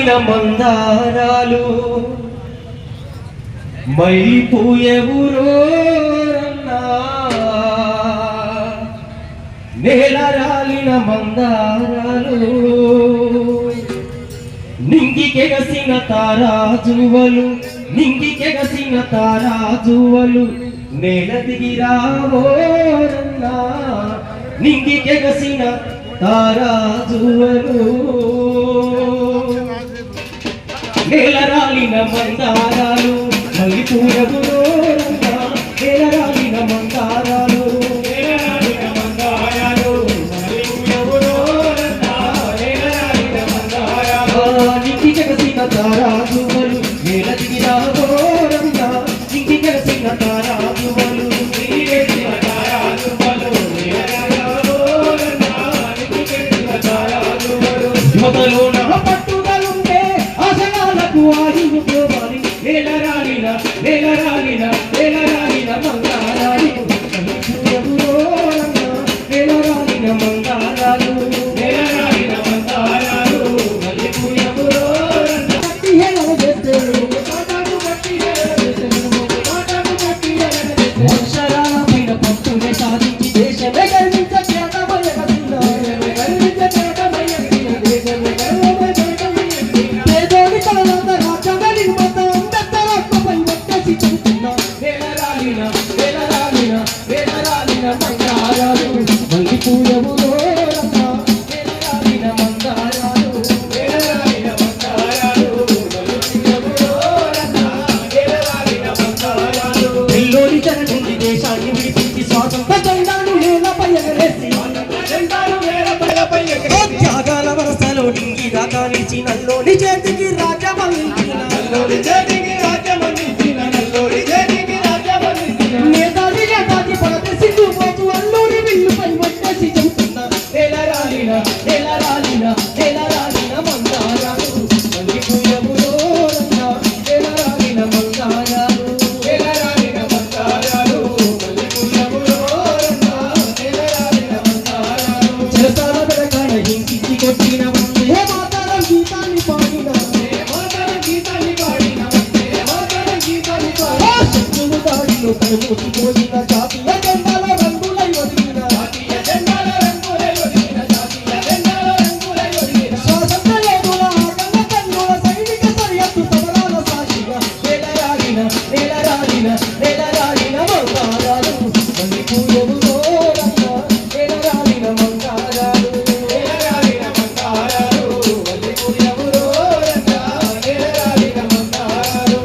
రాలిన మందారాలు మైలిపోయెవురోరన్నా నేల రాలిన మందారాలు నింగికెగసిన తారాజువలు నింగికెగసిన తారాజువలు నేల దిగిరావోరన్నా నింగికెగసిన తారాజువలు నేల రాలిన మందారాలు మైలిపోయెవురోరన్నా నేల రాలిన మందారాలు తారాజువలు నేల దిగిరావోరన్నా ఇంటి కలిసిన తారాజువలు యువతలో నా పట్టుదలుంటే ఆశయాలకు ఆయువు పోవాలి నేల రాలిన మందారాలు నేల రాలిన మందారాలు త్యాగాల వరసలో నింగిరాకానిచి నల్లోని చేతికి నేతాది పడత సిగ్గుపోతూ అల్లూరి విల్లుపై వచ్చేసి చెబుతున్నా నేల రాలిన మందారాలు మల్లిపోయెవురోరన్నా నేల రాలిన మందారాలు చెరసాల బెరకాడ ఇంకించి కొట్టిన వందే మాతరం గీతాన్ని పాడిన శత్రువు దాడిలో కనుమూసిపోయిన జాతీయ జెండాల రంగులై ఒదిగిన స్వాతంత్ర యోధుల ఆటల కన్నుల సైనిక సరిహద్దు సమరాల సాక్షిగా నేల రాలిన మందారాలు మల్లిపోయెవురోరన్నా నేల రాలిన మందారాలు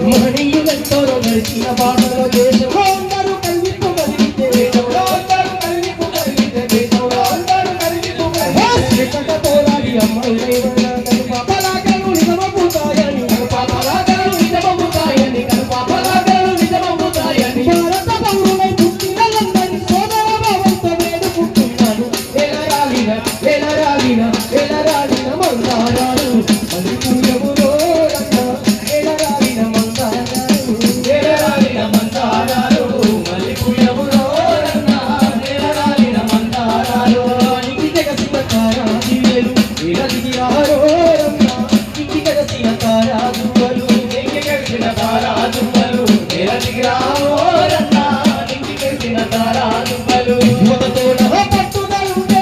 మహనీయులెంతో నడిచిన బాటలో దేశంలో అందరూ కలిగిపోగలిగితే పోరాడి అమ్మలైనా పాపలాగలు నిజమవుతాయని భారత పౌరులై పుట్టినలందరి సోదర భావంతో వేడుకుంటున్నాను నేల రాలిన మందారాలు మల్లిపోయెవురోరన్నా నేల రాలిన మందారాలు ఇంటి తెగసిన తారాజువలు నేల దిగిరావోరన్నా ఇంటి తెగసిన తారాజువలు యువతతో నా పట్టుదలుంటే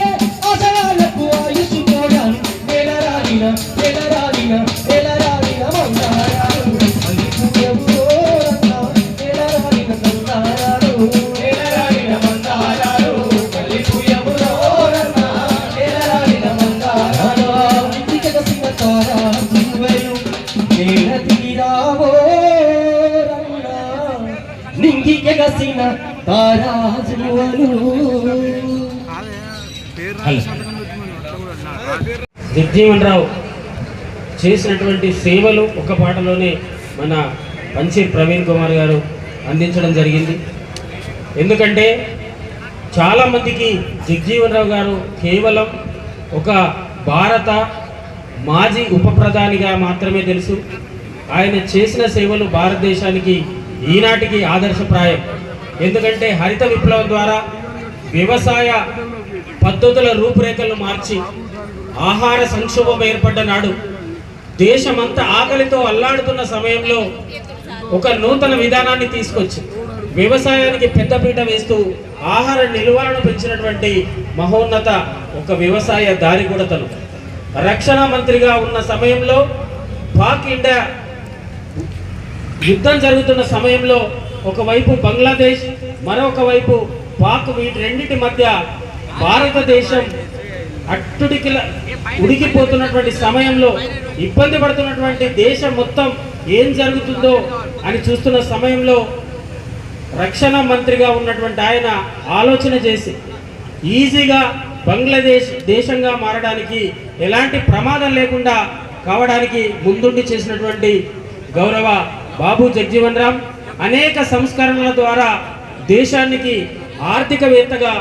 ఆశయాలకు ఆయుసు పోయాను నేల రాలిన మందారాలు మల్లిపోయెవురోరన్నా నేల రాలిన మందారాలు ఇంటి తెగసిన తారాజువలు నేల దిగిరావోరన్నా నింగికెగసిన తారాజువలు. జగ్జీవన్ రావు చేసినటువంటి సేవలు ఒక పాటలోనే మన పంచీర్ ప్రవీణ్ కుమార్ గారు అందించడం జరిగింది. ఎందుకంటే చాలామందికి జగ్జీవన్ రావు గారు కేవలం ఒక భారత మాజీ ఉప ప్రధానిగా మాత్రమే తెలుసు. ఆయన చేసిన సేవలు భారతదేశానికి ఈనాటికి ఆదర్శప్రాయం. ఎందుకంటే హరిత విప్లవం ద్వారా వ్యవసాయ పద్ధతుల రూపురేఖలను మార్చి ఆహార సంక్షోభం ఏర్పడ్డ నాడు దేశమంతా ఆకలితో అల్లాడుతున్న సమయంలో ఒక నూతన విధానాన్ని తీసుకొచ్చి వ్యవసాయానికి పెద్దపీట వేస్తూ ఆహార నిల్వలను పెంచినటువంటి మహోన్నత ఒక వ్యవసాయ దారిగూడతను. రక్షణ మంత్రిగా ఉన్న సమయంలో పాక్ ఇండియా యుద్ధం జరుగుతున్న సమయంలో ఒకవైపు బంగ్లాదేశ్, మరొక వైపు పాక్, వీటి రెండింటి మధ్య భారతదేశం ఉడికిపోతున్నటువంటి సమయంలో, ఇబ్బంది పడుతున్నటువంటి దేశం మొత్తం ఏం జరుగుతుందో అని చూస్తున్న సమయంలో రక్షణ మంత్రిగా ఉన్నటువంటి ఆయన ఆలోచన చేసి ఈజీగా బంగ్లాదేశ్ దేశంగా మారడానికి, ఎలాంటి ప్రమాదం లేకుండా కావడానికి ముందుండి చేసినటువంటి గౌరవ బాబు జగ్జీవన్ రామ్ అనేక సంస్కరణల ద్వారా దేశానికి ఆర్థికవేత్తగా,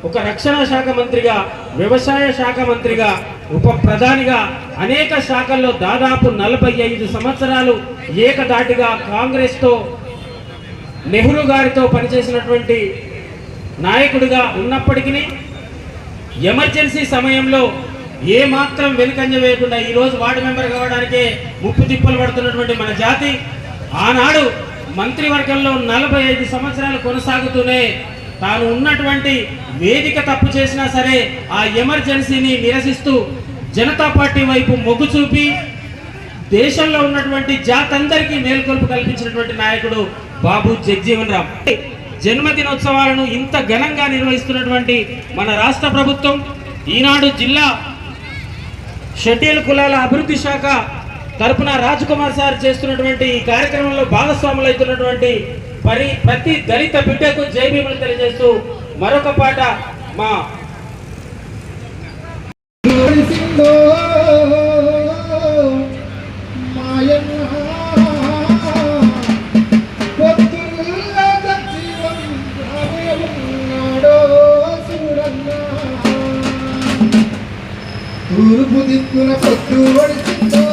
ఒక రక్షణ శాఖ మంత్రిగా, వ్యవసాయ శాఖ మంత్రిగా, ఉప ప్రధానిగా అనేక శాఖల్లో దాదాపు 45 సంవత్సరాలు ఏకదాటిగా కాంగ్రెస్తో, నెహ్రూ గారితో పనిచేసినటువంటి నాయకుడిగా ఉన్నప్పటికీ ఎమర్జెన్సీ సమయంలో ఏ మాత్రం వెనుకంజ వేయకుండా ఈరోజు వార్డు మెంబర్ కావడానికే ముప్పు తిప్పలు పడుతున్నటువంటి మన జాతి ఆనాడు మంత్రివర్గంలో 45 సంవత్సరాలు కొనసాగుతూనే తాను ఉన్నటువంటి వేదిక తప్పు చేసినా సరే ఆ ఎమర్జెన్సీని నిరసిస్తూ జనతా పార్టీ వైపు మొగ్గు చూపి దేశంలో ఉన్నటువంటి జాతందరికీ మేల్కొల్పు కల్పించినటువంటి నాయకుడు బాబు జగ్జీవన్ రామ్. జన్మదినోత్సవాలను ఇంత ఘనంగా నిర్వహిస్తున్నటువంటి మన రాష్ట్ర ప్రభుత్వం ఈనాడు జిల్లా షెడ్యూల్ కులాల అభివృద్ధి శాఖ తరపున రాజ్ కుమార్ సార్ చేస్తున్నటువంటి ఈ కార్యక్రమంలో భాగస్వాములు అవుతున్నటువంటి ప్రతి దళిత బిడ్డకు జై భీములు తెలియజేస్తూ మరొక పాట మా తూర్పు దిక్కున పొత్తు పడుతుందో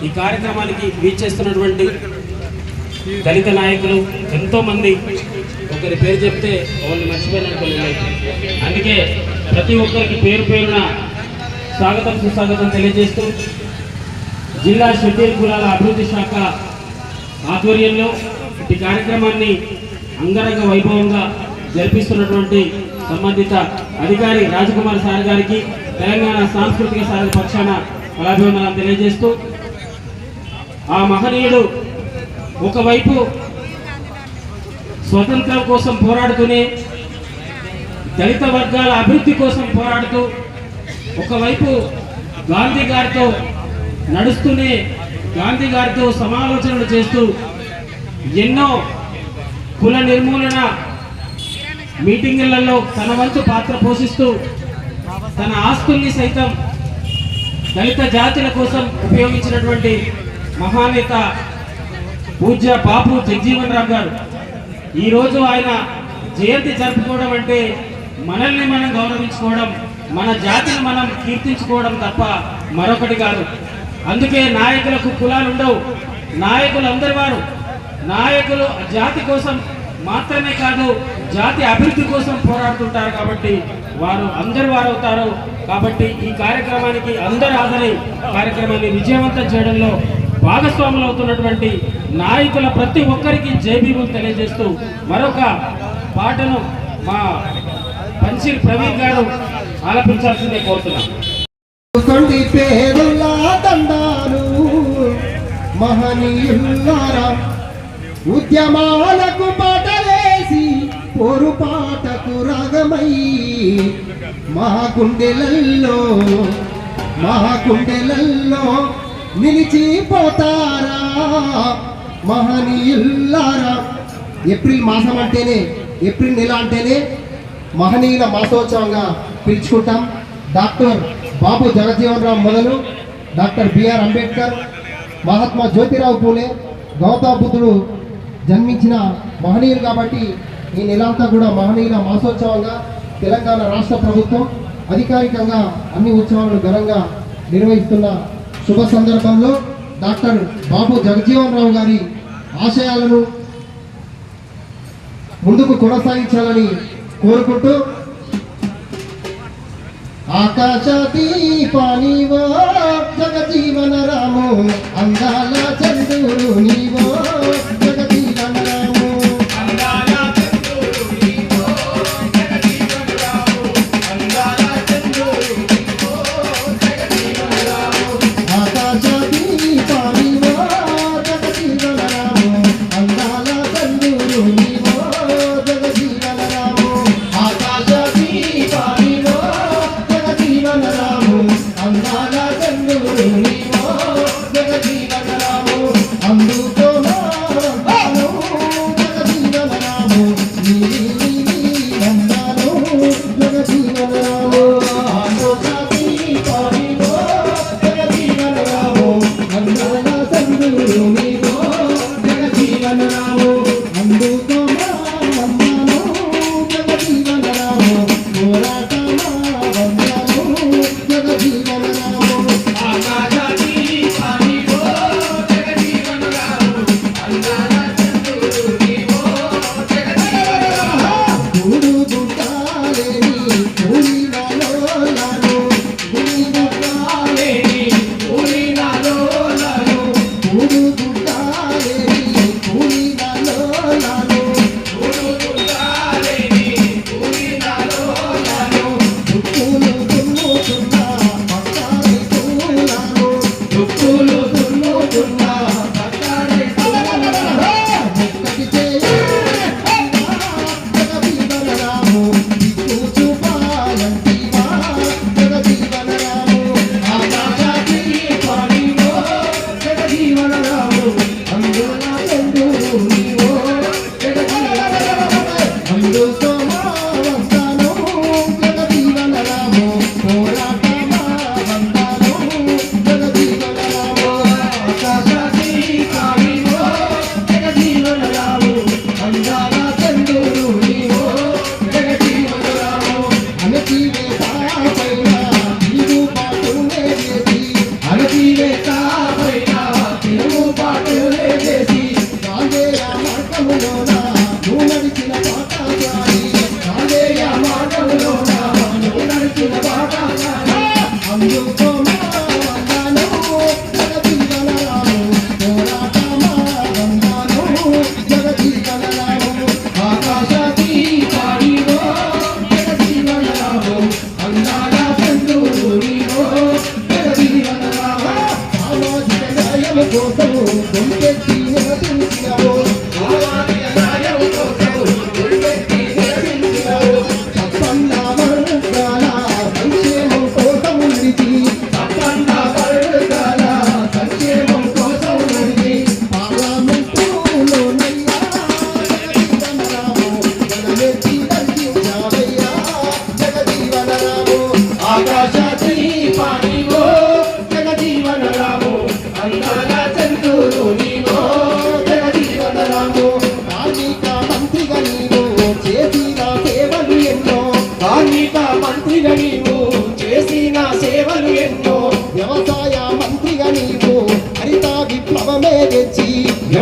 ఈ కార్యక్రమానికి వీచేస్తున్నటువంటి దళిత నాయకులు ఎంతోమంది, ఒకరి పేరు చెప్తే వాళ్ళని మర్చిపోయినట్టు ఉన్నాయి. అందుకే ప్రతి ఒక్కరికి పేరు పేరున స్వాగతం సుస్వాగతం తెలియజేస్తూ జిల్లా షెడ్యూల్ కులాల అభివృద్ధి శాఖ ఆధ్వర్యంలో ఈ కార్యక్రమాన్ని అంగరంగ వైభవంగా జరిపిస్తున్నటువంటి సంబంధిత అధికారి రాజకుమార్ సార్ గారికి తెలంగాణ సాంస్కృతిక సారథి పక్షాన కళాభివందనాలు తెలియజేస్తూ, ఆ మహనీయుడు ఒకవైపు స్వతంత్రం కోసం పోరాడుతూనే దళిత వర్గాల అభివృద్ధి కోసం పోరాడుతూ, ఒకవైపు గాంధీ గారితో నడుస్తూనే గాంధీ గారితో సమాలోచనలు చేస్తూ ఎన్నో కుల నిర్మూలన మీటింగులలో తన వంతు పాత్ర పోషిస్తూ తన ఆస్తుల్ని సైతం దళిత జాతుల కోసం ఉపయోగించినటువంటి మహానేత పూజ్య బాపు జగజీవన్ రామ్ గారు. ఈరోజు ఆయన జయంతి జరుపుకోవడం అంటే మనల్ని మనం గౌరవించుకోవడం, మన జాతిని మనం కీర్తించుకోవడం తప్ప మరొకటి కాదు. అందుకే నాయకులకు కులాలు ఉండవు. నాయకులు అందరి వారు. నాయకులు జాతి కోసం మాత్రమే కాదు, జాతి అభివృద్ధి కోసం పోరాడుతుంటారు. కాబట్టి వారు అందరి వారు అవుతారు. కాబట్టి ఈ కార్యక్రమానికి అందరూ హాజరై కార్యక్రమాన్ని విజయవంతం చేయడంలో భాగస్వాములు అవుతున్నటువంటి నాయకుల ప్రతి ఒక్కరికి జైభీములు తెలియజేస్తూ మరొక పాటను మా పంచిల్ ప్రవీణ్ గారు ఆలపించాల్సిందే కోరుతున్నాం. పేరులా దండాలు మహనీయులారా, ఉద్యమాలకు పాటలేసి పోరుపాటకు రాగమై మా గుండెలల్లో నిలిచిపోతారా మహనీయులారా. ఏప్రిల్ మాసం అంటేనే, ఏప్రిల్ నెల అంటేనే మహనీయుల మాసోత్సవంగా పిలుచుకుంటాం. డాక్టర్ బాబు జగజీవన్ రామ్ మొదలు డాక్టర్ బిఆర్ అంబేద్కర్, మహాత్మా జ్యోతిరావు పూలే, గౌతమ బుద్ధుడు జన్మించిన మహనీయులు. కాబట్టి ఈ నెలంతా కూడా మహనీయుల మాసోత్సవంగా తెలంగాణ రాష్ట్ర ప్రభుత్వం అధికారికంగా అన్ని ఉత్సవాలను ఘనంగా నిర్వహిస్తున్న శుభ సందర్భంలో డాక్టర్ బాబు జగజీవన్ రావు గారి ఆశయాలను ముందుకు కొనసాగించాలని కోరుకుంటూ, ఆకాశ దీపానివో జగజీవన రామో, అందాల చంద్రుడు నీవో జగజీవన రామో, అందాల చంద్రుడు నీవో జగజీవన రామో, అందాల చంద్రుడు నీవో జగజీవన రామో, ఆకాశ దీపానివో జగజీవన రామో, అందాల చంద్రుడు నీవో జగజీవన రామో, ఆకాశ దీపానివో జగజీవన రామో, అందాల చంద్రుడు నీవో జగజీవన రామో, అందుకో వందనం జగజీవన రామో, నీ వందనం జగజీవన రామో, ఆకాశ దీపానివో జగజీవన రామో, అందాల చంద్రుడు నీవో జగజీవన రామో, అందుకో వందనం జగజీవన రామో, పోరాటమా వందనం జగజీవన రామో, ఆకాశ దీపానివో జగజీవన రామో, అందాల చంద్రుడు నీవో జగజీవన రామో, గూడు గుట్టాలేని ఊరినాలోలాను, గూడు గుట్టాలేని ఊరినాలోలాను, గూడు గుట్టాలేని ఊరినాలోలాను,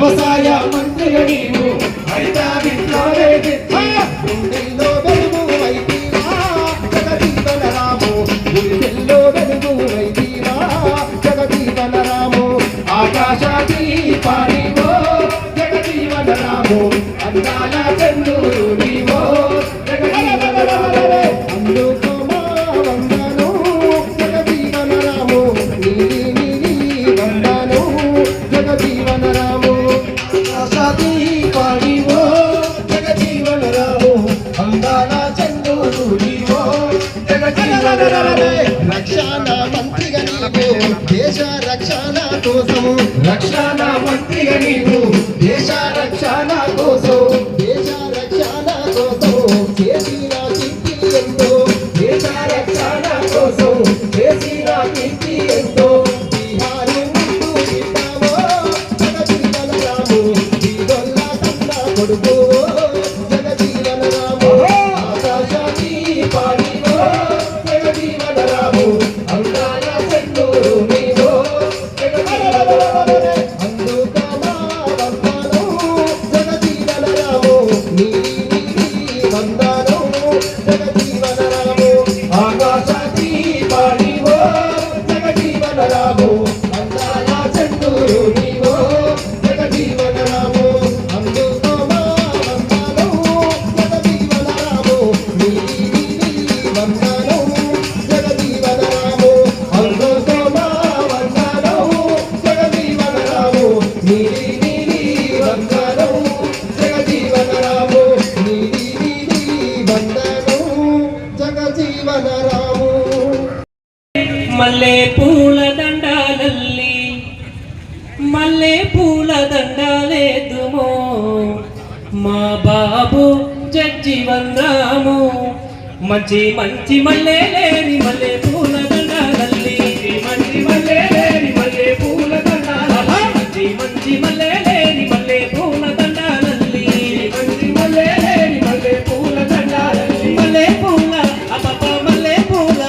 వ్యవసాయ మంత్రిగా నీవు హరిత విప్లవమే తెచ్చి గుండెల్లో వెలుగు వైతీవా జగజీవన రాము గుండెల్లో వెలుగు వైతీవా జగజీవన రాము ఆకాశ దీపానివో జగజీవన రాము అందాల చంద్రుడు నీవో జగజీవన రాము అందుకో మా వందను జగజీవన రాము నీలి నీలి వందను జగజీవన రాము ఆకాశ దీపానివో జగజీవన రాము అందాల చంద్రుడు నీవో జగజీవన రాము రక్షణ మంత్రిగా నీవు దేశ రక్షణ కోసము రక్షణ మంత్రిగా నీవు దేశ రక్షణ కోసం దేశ రక్షణ కోసం చేసిన కీర్తి ఎంతో దేశ రక్షణ కోసం చేసిన కీర్తి ఎంతో బీహారు ముందు విన్నావో జగజీవన రాము దీదొల్ల కన్న కొడుకు జగజీవన రాము ఆకాశ దీపానివో జగజీవన రాము అందాల చంద్రుడు నీవో జగజీవన రాము అందుక మా వందనం జగజీవన రాము నీలి నీలి వందనం జగజీవన రాము ఆకాశ దీపానివో జగజీవన రాము అందాల చంద్రుడు నీవో జగజీవన రాము అందుక మా వందనం జగజీవన రాము నీలి నీలి వందనం జగజీవన రాము అందుక మా వందనం జగజీవన రాము నీలి నీలి వందనం జగజీవన రాము నీలి నీలి వందనం జగజీవన రాము మల్లె పూల దండాలల్లి మల్లె పూల దండాలేదుమో మా బాబు జగ్జీవన్ రాము మంచి మంచి మల్లె లేని మల్లె పూల దండాలల్లి మంచి మల్లె లేని మల్లె పూల దండాలల్లి మంచి మంచి మల్లె లేని మల్లె పూల దండాలల్లి మంచి మల్లె లేని మల్లె పూల దండాలల్లి మల్లె పూల అపప మల్లె పూల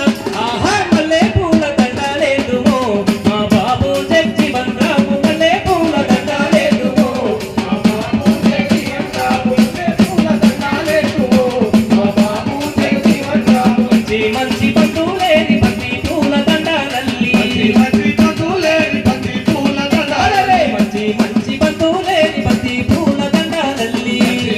ఆహా మల్లె పూల దండాలేదుమో మా బాబు జగ్జీవన్ రాము మల్లె పూల దండాలేదుమో మా బాబు జగ్జీవన్ రాము మల్లె పూల దండాలేదుమో మా బాబు జగ్జీవన్ రాము మంచి మంచి బంధువులేని బంతి పూల దండాలల్లి మంచి బంధువులేని బంతి పూల దండాలల్లి మంచి మంచి బంధువులేని బంతి పూల దండాలల్లి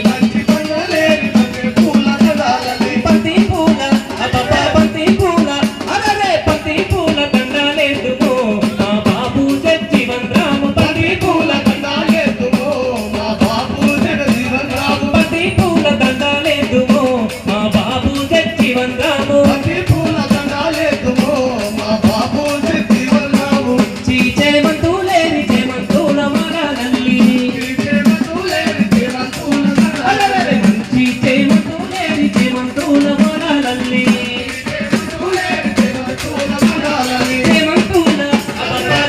మంచి బంధువులేని బంతి పూల దండాలల్లి బంతి పూల అబ్బబ్బ బంతి పూల అరే బంతి పూల దండాలేదుమో మా బాబు జగ్జీవన్ రాము బంతి పూల దండాలేదుమో మా బాబు జగ్జీవన్ రాము బంతి పూల దండాలేదుమో మా బాబు జగ్జీవన్ రాము బంతి పూల దండాలేదుమో మా బాబు జగ్జీవన్ రాము చేమంతులేని చేమంతుల మారాలల్లి చేమంతులేని చేమంతుల మారాలల్లి మంచి చేమంతులేని చేమంతుల మారాలల్లి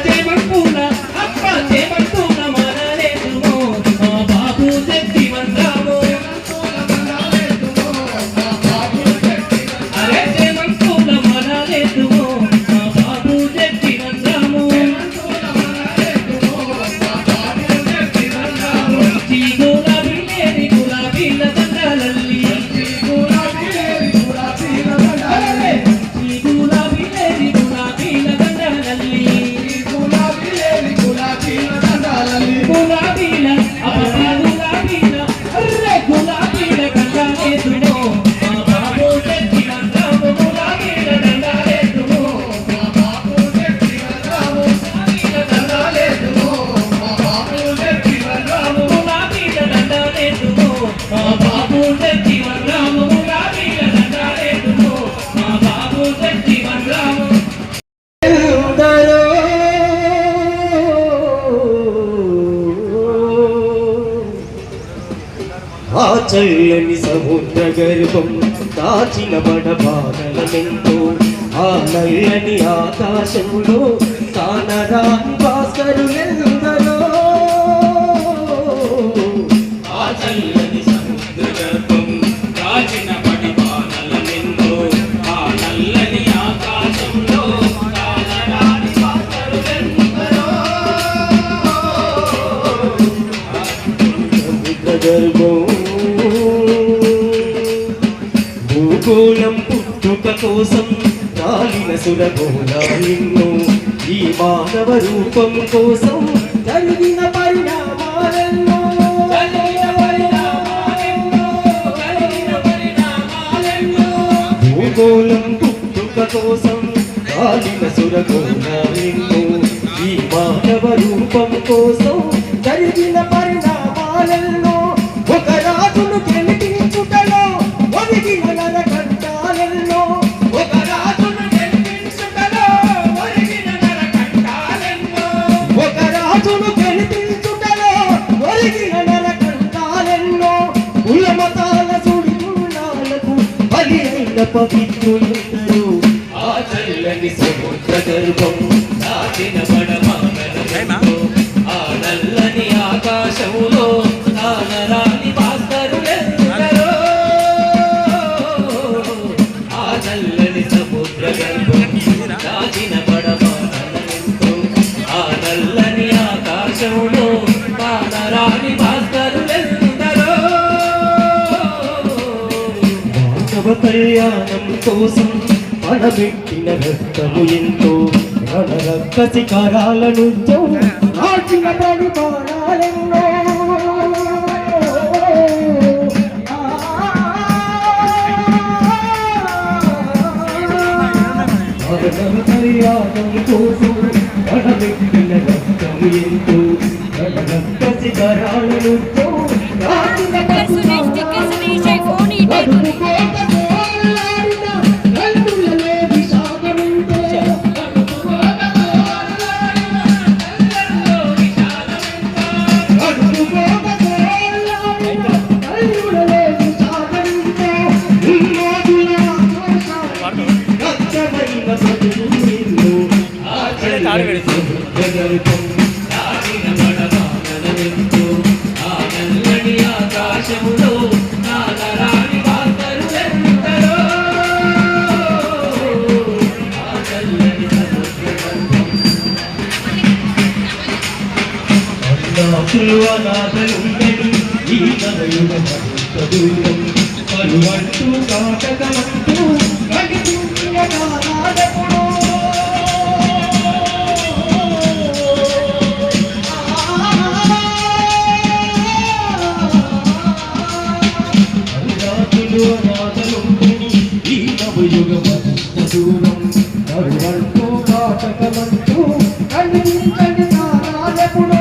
చేమంతుల అప్ప చేమంతుల మారాలేదుమో మా బాబు జగ్జీవన్ రాము అరే చేమంతుల మారాలేదుమో మా బాబు జగ్జీవన్ రాము మంచి గులాబీ లేని గులాబీల దండాలల్లి మంచి గులాబీ లేని గులాబీల దండాలల్లి మంచి గులాబీ లేని గులాబీల దండాలల్లి గులాబీ లేని గులాబీల దండాలల్లి గులాబీల అబ్బా గులాబీల అరే గులాబీల దండాలేదుమో మా బాబు జగ్జీవన్ రాము గులాబీల దండాలేదుమో మా బాబు జగ్జీవన్ రాము గులాబీల దండాలేదుమో మా బాబు జగ్జీవన్ రాము గులాబీల దండాలేదుమో మా బాబు జగ్జీవన్ రాము గులాబీల దండాలేదుమో మా బాబు జగ్జీవన్ రాము ఎందరో ఆ చల్లని సముద్ర గర్భం దాచిన బడబానలమెంతో ఆ నల్లని ఆకాశంలో కానరాని భాస్కరులెందరో ఆ చల్లని సముద్ర గర్భం దాచిన పడి బాణలమెంతో ఆ నల్లని ఆకాశంలో కానరాని భాస్కరులెందరో గర్భం భూగోళం పుట్టుక కోసం రాలిన సురగోళాలిన్నో ఈ మానవ రూపం కోసం జరిగిన పరిణామాలెన్నో భూగోళం పుట్టుక కోసం రాలిన సురగోళాలిన్నో ఈ మానవ రూపం కోసం జరిగిన పరిణామాలెన్నో ఒక రాజును గెలిపించుటలో ఒదిగిన నరకంఠాలెన్నో ఒక రాజును గెలిపించుటలో ఒదిగిన నరకంఠాలెన్నో ఒక రాజును గెలిపించుటలో ఒదిగిన నరకంఠాలెన్నో కులమతాల సుడిగుండాలకు బలి అయిన పవిత్రులందరూ ఆ చల్లని సముద్ర గర్భం దాటిన పడమానలెన్నో ఆ నల్లని ఆకాశములో కానరాని భాస్కరులెందరో ఆ నల్లని సముద్ర గర్భం దాటిన పడమానలెన్నో ఆ నల్లని ఆకాశములో కానరాని భాస్కరులెందరో మానవ కళ్యాణం కోసం మనబెట్టిన రక్తము ఎంతో రక్త శిఖరాలను రాచిన పరిమాణాలెన్నో కళ్యాణం కోసం మనబెట్టిన రక్తము ఎంతో రక్త శిఖరాలను రాచిన ఆకాశములో నాగరాని భాస్కరులెందరో ఆ చల్లని సముద్ర అనాథలుండని ఈ నవయుగ దూరం కరువంటూ కాటకమంటూ నడిపించిన నానాదపుడు ఈ నవయుగ దూరం కరువంటూ కాటకమంటూ నడిపించని నానాదపుడు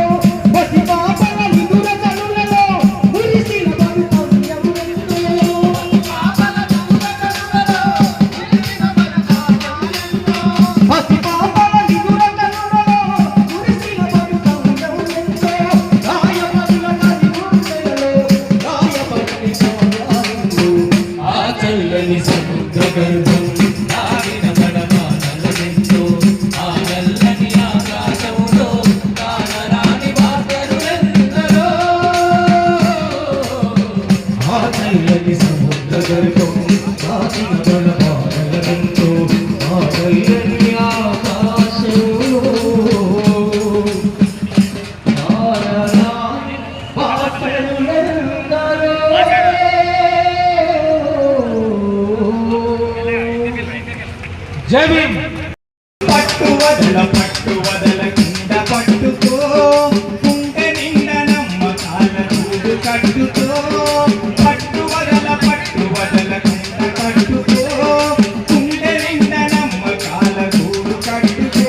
సముద్ర గర్భం దాగిన పడమానలెన్నో ఆ నల్లని ఆకాశములో కానరాని భాస్కరులెందరో ఆ చల్లని సముద్ర గర్భం దాగిన పడమానలెన్నో ఆ నల్లని ఆకాశములో కానరాని భాస్కరులెందరో జై భీమ్. పట్టు వదల కింద పట్టుకో కుంట నిండా నమ్మకాల కూడు కట్టుకో పట్టు వదల కింద పట్టుకో కుంట నిండా నమ్మకాల కూడు కట్టుకో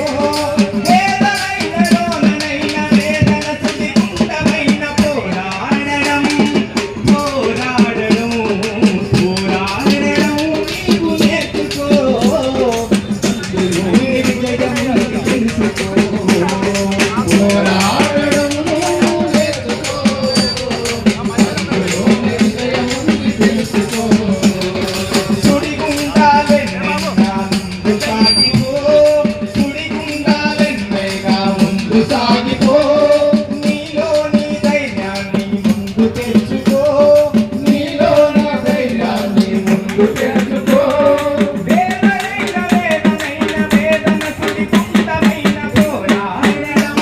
వేదనైన లోనైన వేదన సుడిగుండమైన పోరాడడం నీకు నేర్చుకో సాగిపో నీలో నీ ధైర్యాన్ని ముందు తెచ్చుకో నీలో నా ధైర్యాన్ని ముందు తెచ్చుకో వేదన సుడిగుండమైన పోరాడడం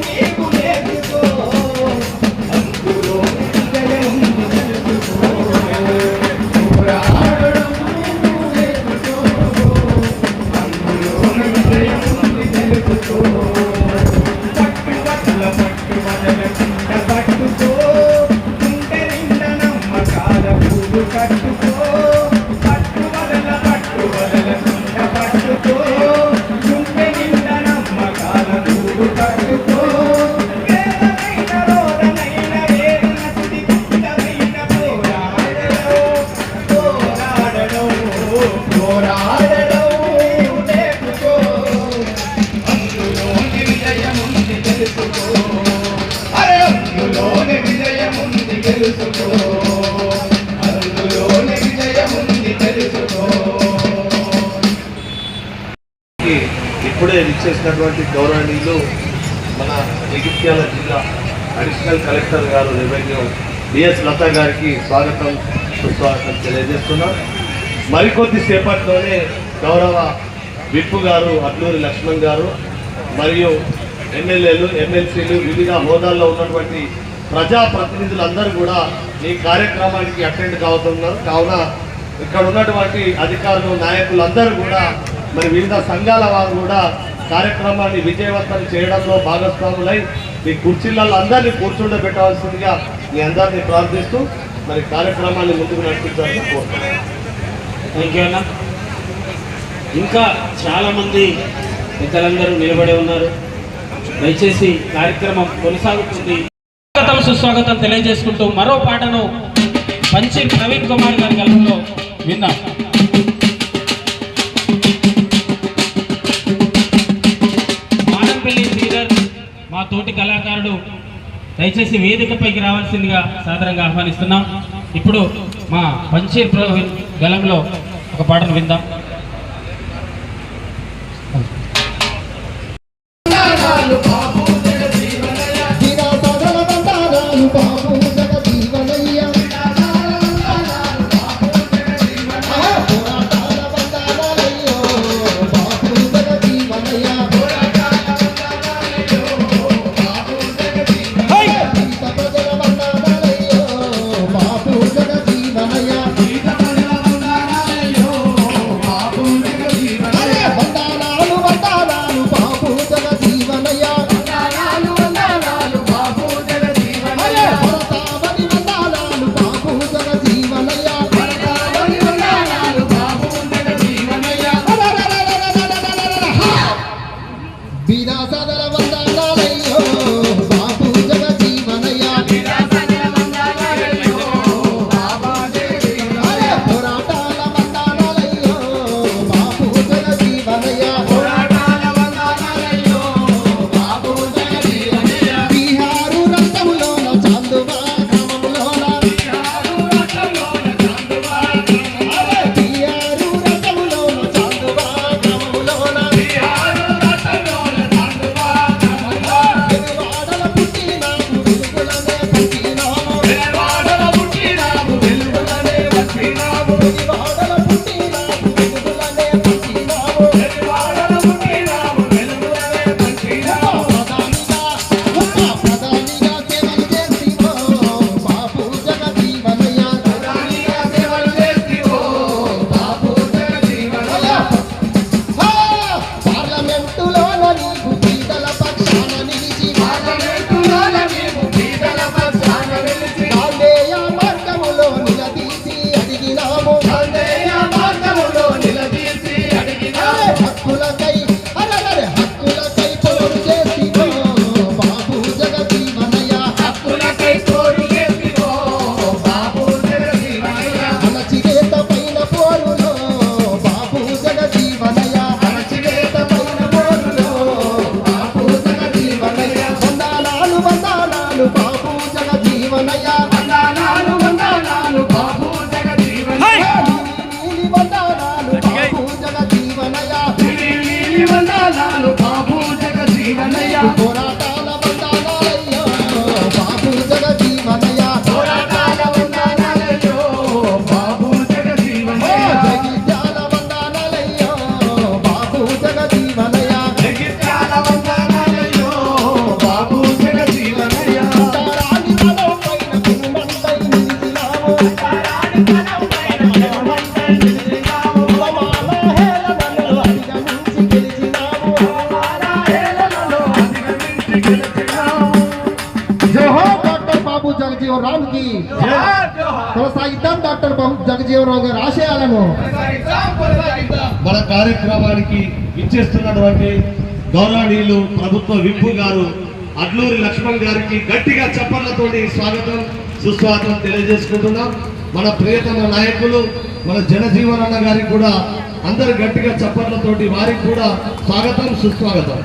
నీకు ఇచ్చినటువంటి గౌరవనీయులు మన జగిత్యాల జిల్లా అడిషనల్ కలెక్టర్ గారు రెవెన్యూ బిఎస్ లత గారికి స్వాగతం సుస్వాగతం తెలియజేస్తున్నాం. మరికొద్ది సేపట్లోనే గౌరవ విప్పు గారు అడ్లూరి లక్ష్మణ్ గారు మరియు ఎమ్మెల్యేలు ఎమ్మెల్సీలు వివిధ హోదాల్లో ఉన్నటువంటి ప్రజాప్రతినిధులందరూ కూడా ఈ కార్యక్రమానికి అటెండ్ కావుతున్నారు. కావున ఇక్కడ ఉన్నటువంటి అధికారులు నాయకులందరూ కూడా మరి వివిధ సంఘాల వారు కూడా కార్యక్రమాన్ని విజయవంతం చేయడంలో భాగస్వాములై మీ కుర్చీలలో అందరినీ కూర్చుండబెట్టవలసిందిగా మీ అందరినీ ప్రార్థిస్తూ మరి కార్యక్రమాన్ని ముందుకు నడిపించాలని కోరుతున్నాను. థ్యాంక్ యూ అన్న. ఇంకా చాలామంది పెద్దలందరూ నిలబడి ఉన్నారు. దయచేసి కార్యక్రమం కొనసాగుతుంది. స్వాగతం సుస్వాగతం తెలియజేసుకుంటూ మరో పాటను పంచి ప్రవీణ్ కుమార్ గారి గలంలో విందాం. మానంపల్లి శ్రీధర్ మా తోటి కళాకారుడు దయచేసి వేదికపైకి రావాల్సిందిగా సాదరంగా ఆహ్వానిస్తున్నాం. ఇప్పుడు మా పంచీర్ ప్రవీణ్ గలంలో ఒక పాటను విందాం. కొనసాగిద్దాం డాక్టర్ జగజీవనరావు గారి ఆశయాలను. మన కార్యక్రమానికి ఇచ్చేస్తున్నటువంటి గౌరవనీయులు ప్రభుత్వ విప్పు గారు అడ్లూరి లక్ష్మణ్ గారికి గట్టిగా చప్పట్లతోటి స్వాగతం సుస్వాగతం తెలియజేసుకుంటున్నాం. మన ప్రియతమ నాయకులు మన జనజీవనన్న గారికి కూడా అందరు గట్టిగా చప్పట్లతోటి వారికి కూడా స్వాగతం సుస్వాగతం.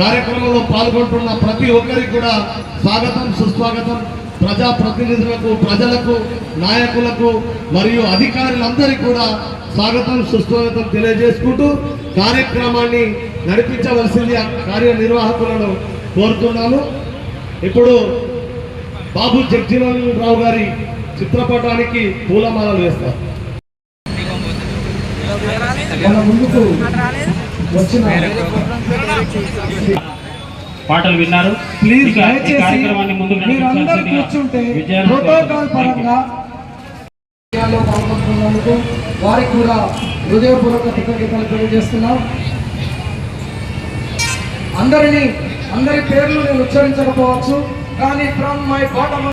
కార్యక్రమంలో పాల్గొంటున్న ప్రతి ఒక్కరికి కూడా స్వాగతం సుస్వాగతం. ప్రజాప్రతినిధులకు, ప్రజలకు, నాయకులకు మరియు అధికారులందరికీ కూడా స్వాగతం సుస్వాగతం తెలియజేసుకుంటూ కార్యక్రమాన్ని నడిపించవలసింది కార్యనిర్వాహకులను కోరుతున్నాను. ఇప్పుడు బాబు జగజీవన్ రావు గారి చిత్రపటానికి పూలమాలలు వేస్తారు. మన ముందుకు వచ్చిన పాటలు విన్నారు. ప్లీజ్ ఇక ఈ దయచేసి కార్యక్రమాన్ని ముందుకు మీరందరూ నడిపించాల్సిందిగా కూర్చుంటే విజయాలను ప్రోటోకాల్ పరంగా విజయాల్లో పాల్గొంటున్నందుకు వారికి కూడా హృదయపూర్వక కృతజ్ఞతలు తెలియజేస్తున్నాం. అందరి పేర్లు నేను ఉచ్చరించకపోవచ్చు, కానీ ఫ్రమ్ మై బాటమ్